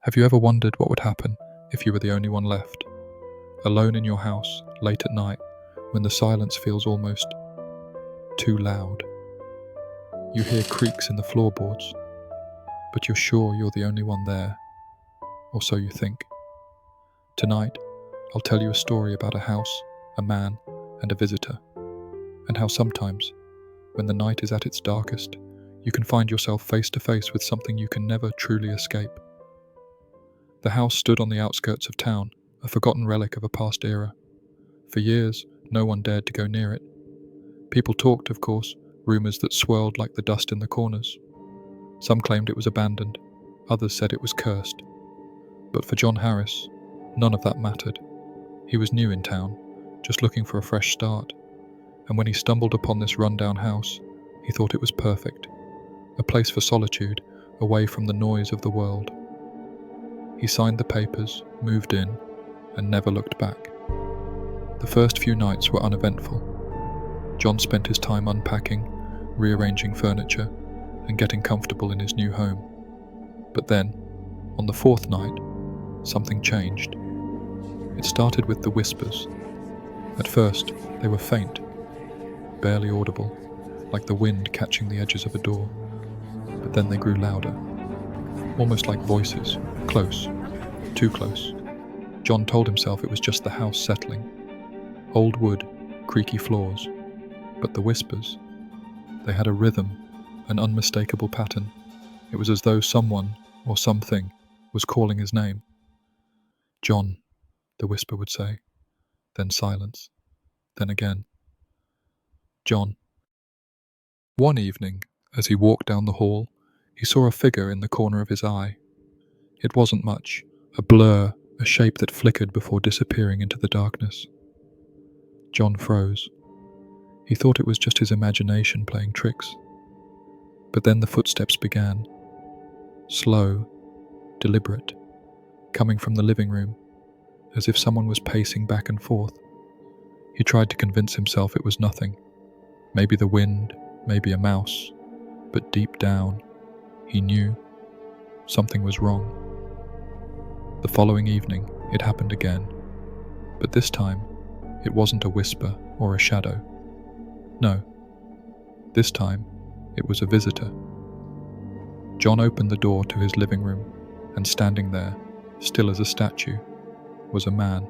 Have you ever wondered what would happen if you were the only one left? Alone in your house, late at night, when the silence feels almost too loud. You hear creaks in the floorboards, but you're sure you're the only one there, or so you think. Tonight, I'll tell you a story about a house, a man, and a visitor, and how sometimes, when the night is at its darkest, you can find yourself face to face with something you can never truly escape. The house stood on the outskirts of town, a forgotten relic of a past era. For years, no one dared to go near it. People talked, of course, rumours that swirled like the dust in the corners. Some claimed it was abandoned, others said it was cursed. But for John Harris, none of that mattered. He was new in town, just looking for a fresh start, and when he stumbled upon this rundown house, he thought it was perfect. A place for solitude, away from the noise of the world. He signed the papers, moved in, and never looked back. The first few nights were uneventful. John spent his time unpacking, rearranging furniture, and getting comfortable in his new home. But then, on the fourth night, something changed. It started with the whispers. At first, they were faint, barely audible, like the wind catching the edges of a door. But then they grew louder, almost like voices, close, too close. John told himself it was just the house settling. Old wood, creaky floors. But the whispers, they had a rhythm, an unmistakable pattern. It was as though someone, or something, was calling his name. "John," the whisper would say. Then silence. Then again. "John." One evening, as he walked down the hall, he saw a figure in the corner of his eye. It wasn't much, a blur, a shape that flickered before disappearing into the darkness. John froze. He thought it was just his imagination playing tricks. But then the footsteps began. Slow, deliberate, coming from the living room, as if someone was pacing back and forth. He tried to convince himself it was nothing. Maybe the wind, maybe a mouse. But deep down, he knew something was wrong. The following evening, it happened again. But this time, it wasn't a whisper or a shadow. No. This time, it was a visitor. John opened the door to his living room, and standing there, still as a statue, was a man.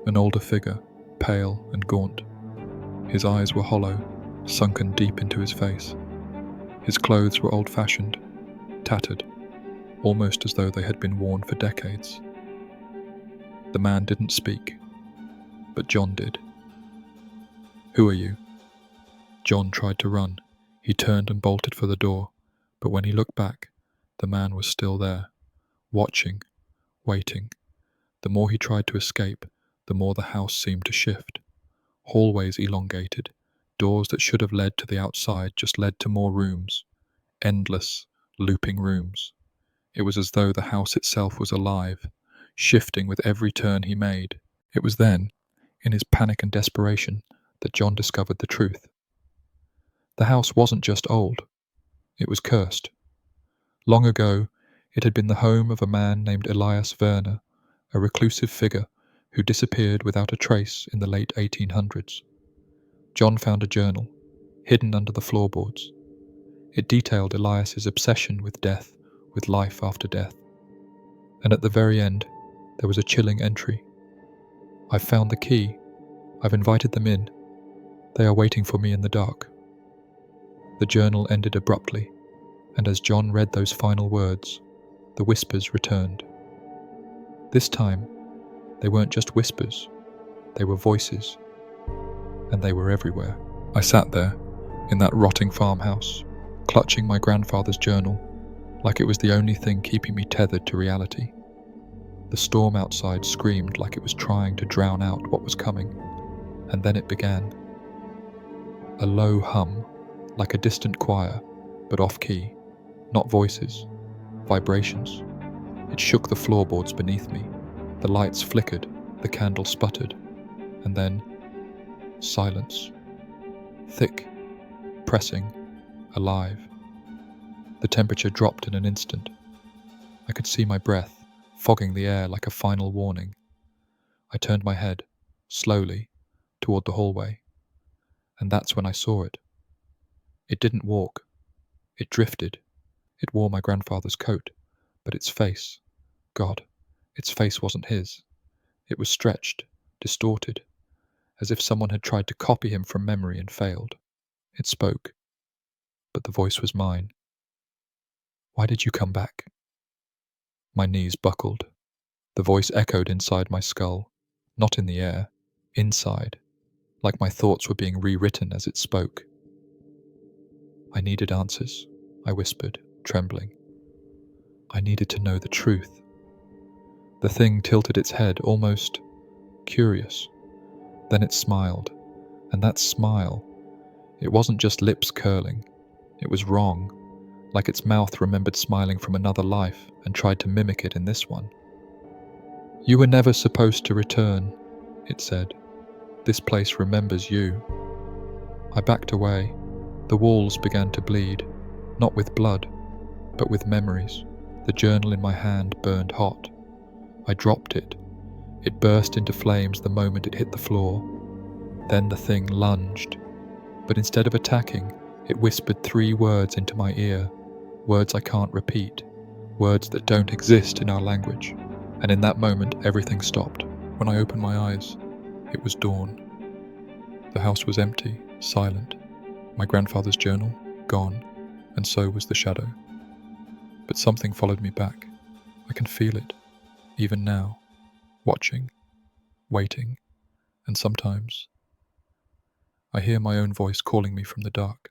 An older figure, pale and gaunt. His eyes were hollow, sunken deep into his face. His clothes were old-fashioned, tattered, almost as though they had been worn for decades. The man didn't speak, but John did. "Who are you?" John tried to run. He turned and bolted for the door, but when he looked back, the man was still there, watching, waiting. The more he tried to escape, the more the house seemed to shift. Hallways elongated, doors that should have led to the outside just led to more rooms. Endless, looping rooms. It was as though the house itself was alive, shifting with every turn he made. It was then, in his panic and desperation, that John discovered the truth. The house wasn't just old. It was cursed. Long ago, it had been the home of a man named Elias Werner, a reclusive figure who disappeared without a trace in the late 1800s. John found a journal, hidden under the floorboards. It detailed Elias's obsession with death, with life after death. And at the very end, there was a chilling entry. "I've found the key. I've invited them in. They are waiting for me in the dark." The journal ended abruptly, and as John read those final words, the whispers returned. This time, they weren't just whispers, they were voices, and they were everywhere. I sat there, in that rotting farmhouse, clutching my grandfather's journal, like it was the only thing keeping me tethered to reality. The storm outside screamed like it was trying to drown out what was coming, and then it began. A low hum, like a distant choir, but off-key, not voices, vibrations. It shook the floorboards beneath me. The lights flickered, the candle sputtered, and then silence. Thick, pressing, alive. The temperature dropped in an instant. I could see my breath, fogging the air like a final warning. I turned my head, slowly, toward the hallway, and that's when I saw it. It didn't walk. It drifted. It wore my grandfather's coat, but its face, God, its face wasn't his. It was stretched, distorted, as if someone had tried to copy him from memory and failed. It spoke, but the voice was mine. Why did you come back? My knees buckled. The voice echoed inside my skull, not in the air, inside, like my thoughts were being rewritten as it spoke. I needed answers, I whispered, trembling. I needed to know the truth. The thing tilted its head, almost curious. Then it smiled, and that smile, it wasn't just lips curling. It was wrong, like its mouth remembered smiling from another life and tried to mimic it in this one. You were never supposed to return, it said. This place remembers you. I backed away. The walls began to bleed, not with blood, but with memories. The journal in my hand burned hot. I dropped it. It burst into flames the moment it hit the floor. Then the thing lunged. But instead of attacking, it whispered 3 words into my ear, words I can't repeat, words that don't exist in our language. And in that moment, everything stopped. When I opened my eyes, it was dawn. The house was empty, silent. My grandfather's journal, gone, and so was the shadow. But something followed me back. I can feel it, even now, watching, waiting, and sometimes I hear my own voice calling me from the dark.